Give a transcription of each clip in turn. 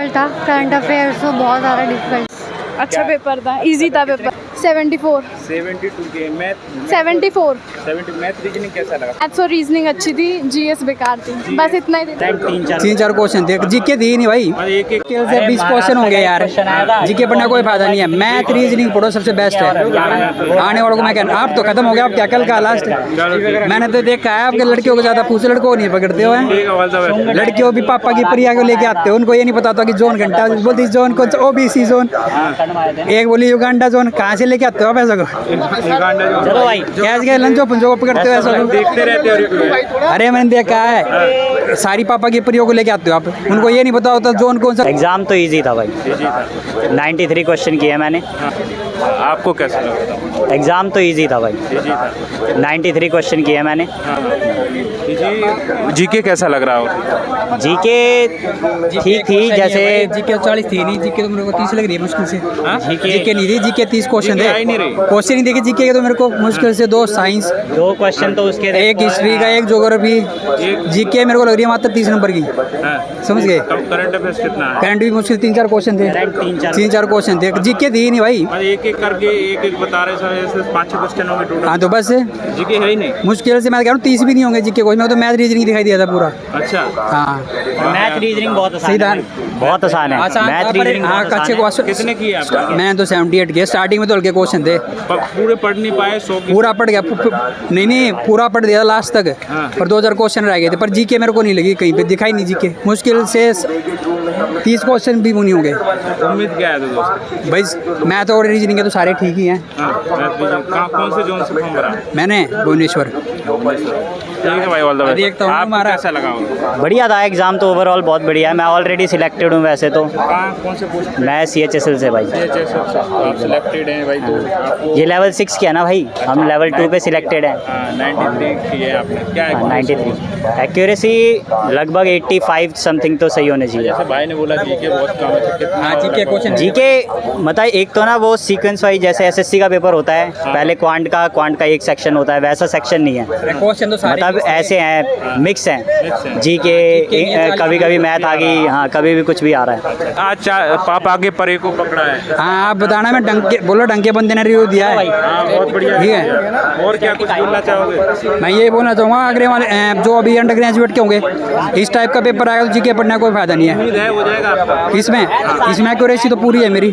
Difficult था, current affairs तो बहुत ज़्यादा डिफिकल्ट। अच्छा पेपर था, इजी था पेपर। 74 72 के मैथ 74 70 मैथ रीजनिंग कैसा लगा? मैथ्स और रीजनिंग अच्छी थी, जीएस बेकार थी, बस इतना ही था। तीन चार क्वेश्चन थे, जीके दी नहीं भाई। एक एक से 20 क्वेश्चन हो गए यार, जीके पढ़ना कोई फायदा नहीं है। मैथ रीजनिंग पढ़ो, सबसे बेस्ट है आने वालों को। मैं कहना आप तो खत्म हो गया, आप क्या कल का लास्ट। मैंने तो देखा है आपके लड़कियों को ज्यादा पूछ, लड़कों को नहीं पकड़ते हो। लड़कियों भी पापा की प्रिया को लेके आते हो, उनको ये नहीं पता था कि जोन घंटा बोलती जोन को ओबीसी जोन, एक बोली युगांडा जोन। कहाँ से लेके आते हो आप ऐसा को? चलो भाई कैसे गए लंचो पंचो को पकड़ते हो ऐसा को? देखते रहते हो। अरे मैंने देखा है, सारी पापा की प्रियो को लेके आते हो आप, उनको ये नहीं पता होता जोन कौन सा। एग्ज़ाम तो इजी था भाई, 93 क्वेश्चन किए मैंने। आपको कैसा लगा? एग्ज़ाम तो इजी था भाई, 93 क्वेश्चन किए मैंने। जीके कैसा लग रहा हो? जीके ठीक थी, जैसे जीके 40 थी नहीं, जीके तो मेरे को 30 लग रही है मुश्किल से। जीके जीके नहीं थी, जीके 30 क्वेश्चन जीके आ ही नहीं थे, रही। क्वेश्चन नहीं देखे जीके के तो मेरे को मुश्किल से 2 साइंस, 2 क्वेश्चन तो उसके एक हिस्ट्री का, एक ज्योग्राफी। जीके मेरे को लग रही है मात्र 30 नंबर की, समझ गए। करंट अफेयर्स कितना है? करंट भी मुश्किल 3-4 क्वेश्चन थे, 3-4 क्वेश्चन थे, जीके थी नहीं भाई। एक एक करके एक एक बता रहे हैं, 5-6 क्वेश्चन होंगे टोटल। हाँ तो बस जीके है ही नहीं। मुश्किल से मैं कह रहा हूँ 30 भी नहीं होंगे जीके को, मैं तो मैथ रीजनिंग दिखाई दिया था पूरा। अच्छा हाँ मैथ रीजनिंग बहुत आसान सही था, है, बहुत आसान है मैथ रीजनिंग। हाँ अच्छे क्वेश्चन। कितने किए आपने? मैं तो 78 के, स्टार्टिंग में तो हल्के क्वेश्चन थे, पूरे पढ़ नहीं पाए 100 के? पूरा पढ़ गया। नहीं पूरा पढ़ दिया लास्ट तक, पर 2000 क्वेश्चन रह गए थे। पर जीके मेरे को नहीं लगी कहीं पे, दिखाई नहीं जीके। मुश्किल से 30 क्वेश्चन भी नहीं होंगे। उम्मीद क्या है तो दोस्त? भाई मैथ और रीजनिंग के तो सारे ठीक ही हैं। कौन से जोन से फॉर्म भरा? मैंने भुवनेश्वर। ठीक है भाई, ऑल द बेस्ट। देखता हूँ आपको हमारा कैसा लगा? बढ़िया था एग्ज़ाम तो, ओवरऑल बहुत बढ़िया है। मैं ऑलरेडी सिलेक्टेड हूँ वैसे तो। कौन से पोस्ट? मैं CHSL से भाई। आप सिलेक्टेड हैं भाई, तो आपको ये लेवल 6 किया ना भाई, हम लेवल 2 पे सिलेक्टेड हैं। 93 की है आपने, क्या है? 93 एक्यूरेसी लगभग 85 समथिंग तो सही होने चाहिए। जैसे भाई ने बोला जीके बहुत कम है, तो कितना? हाँ जीके क्वेश्चन जीके मतलब एक तो ना वो सीक्वेंस वाइज, जैसे एसएससी का पेपर होता है, पहले क्वांट का एक सेक्शन होता है, वैसा सेक्शन नहीं है। क्वेश्चन तो सारे मतलब ऐसे हैं, मिक्स हैं जीके, कभी कभी मैथ आ गई, हाँ कभी भी कुछ भी आ रहा है। आज पापा आगे परे को पकड़ा है। हाँ आप बताना, मैं डंके बोलो, डंके बंदे ने रिव्यू दिया है। हाँ बहुत बढ़िया। ठीक है, और क्या कुछ बोलना चाहोगे? मैं ये बोलना चाहूँगा अगले वाले जो अभी अंडर ग्रेजुएट के होंगे, इस टाइप का पेपर आएगा तो जीके पढ़ने का कोई फायदा नहीं है। उम्मीद है हो जाएगा आपका? इसमें एक्यूरेसी तो पूरी है मेरी,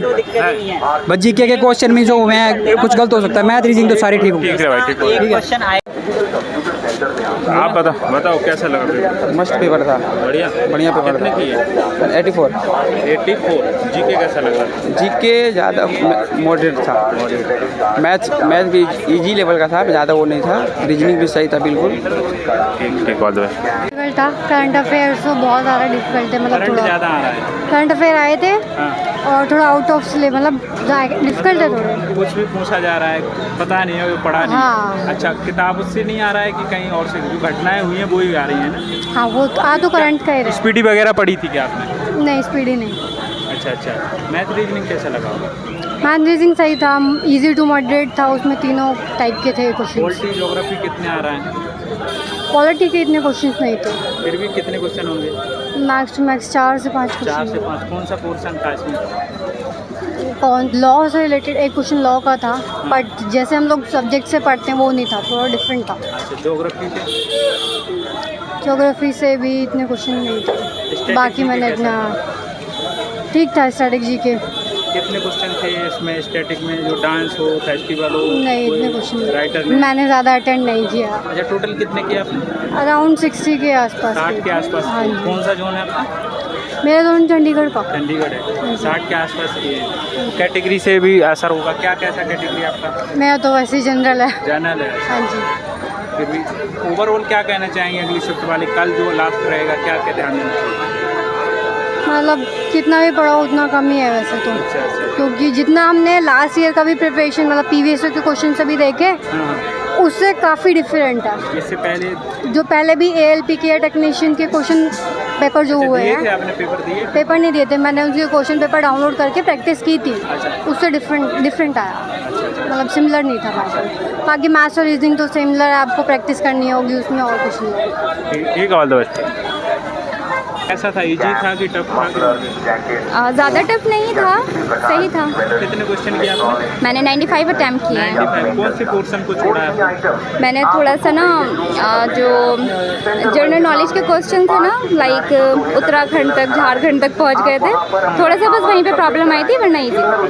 बस जीके के क्वेश्चन में जो मैं कुछ गलत हो सकता है, मैथ रीजनिंग तो सारी ठीक ठीक है भाई, ठीक है। क्वेश्चन आए आप बताओ कैसा लगा पेपर? मस्त पेपर था, बढ़िया पेपर कितने की है? 84। 84। जीके कैसा लगा? जीके ज़्यादा मॉडरेट था, मैथ भी इजी लेवल का था, ज़्यादा वो नहीं था। रीजनिंग भी सही था बिल्कुल। ठीक ऑल द वे। डिफिकल्ट था, करंट अफेयर्स तो बहुत ज़्यादा डिफिकल्ट है, मतलब करंट थोड़ा ज़्यादा आ रहा है। करंट अफेयर आए थे हाँ। और थोड़ा आउट ऑफ सिलेबस, मतलब डिफिकल्ट है थोड़े। कुछ भी पूछा जा रहा है, पता नहीं है, पढ़ा नहीं। हाँ। अच्छा, किताब उससे नहीं आ रहा है कि कहीं और से जो घटनाएं हुई हैं वो ही आ रही हैं ना? हाँ वो तो करंट का ही रहा। स्पीडी वगैरह पढ़ी थी क्या आपने? नहीं स्पीडी नहीं। अच्छा। मैथ रीजनिंग कैसा लगा? मैथ रीजनिंग सही था, इजी टू मॉडरेट था, उसमें तीनों टाइप के थे क्वेश्चन। पॉलिटी ज्योग्राफी कितने आ रहा है? पॉलिटी के इतने क्वेश्चन नहीं थे, फिर भी कितने क्वेश्चन होंगे? मैक्स टू मैक्स 4 से 5 4 से क्वेश्चन। 5। कौन सा पोर्शन था इसमें? लॉ से रिलेटेड एक क्वेश्चन लॉ का था, बट जैसे हम लोग सब्जेक्ट से पढ़ते हैं वो नहीं था, थोड़ा डिफरेंट था। अच्छा, ज्योग्राफी से भी इतने क्वेश्चन नहीं थे, बाकी मैंने इतना ठीक था। स्ट्रैटेजी के कितने क्वेश्चन थे इसमें? स्टैटिक में जो डांस हो, फेस्टिवल हो? नहीं इतने क्वेश्चन राइटर नहीं, मैंने ज़्यादा अटेंड नहीं किया। अच्छा, टोटल कितने किए आपने? अराउंड 60 के आसपास। 60 के आसपास। हाँ जी। कौन सा जोन है आपका? मेरा जोन चंडीगढ़ का। चंडीगढ़ है। 60 के आसपास किए हैं। कैटेगरी से भी असर होगा क्या? कैसा कैटेगरी आपका? मेरा तो वैसे ही जनरल है। जनरल है। हाँ जी। फिर भी ओवरऑल क्या कहना चाहेंगे अगली शिफ्ट वाले, कल जो लास्ट रहेगा, क्या क्या ध्यान देना चाहिए? मतलब कितना भी पढ़ो उतना कम ही है वैसे तो, क्योंकि जितना हमने लास्ट ईयर का भी प्रिपरेशन, मतलब प्रीवियस ईयर के क्वेश्चन से भी देखे, उससे काफ़ी डिफरेंट है। इससे पहले जो पहले भी ALP के टेक्नीशियन के क्वेश्चन पेपर जो हुए हैं, आपने पेपर दिए? पेपर नहीं दिए थे, मैंने उनके क्वेश्चन पेपर डाउनलोड करके प्रैक्टिस की थी। उससे डिफरेंट आया, मतलब सिमिलर नहीं था पैटर्न। बाकी मैथ्स और रीजनिंग तो सिमिलर है, आपको प्रैक्टिस करनी होगी उसमें, और कुछ नहीं है। ठीक, ऑल द बेस्ट। कैसा था, इजी था कि टफ था ज़्यादा टफ नहीं था, सही था। कितने क्वेश्चन किया आपने? मैंने 95 अटैम्प्ट किए हैं। 95। कौन से पोर्शन को छोड़ा है? मैंने थोड़ा सा ना जो जनरल नॉलेज के क्वेश्चन थे ना, लाइक उत्तराखंड तक, झारखंड तक पहुंच गए थे, थोड़ा सा बस वहीं पे प्रॉब्लम आई थी, वरना इजी था।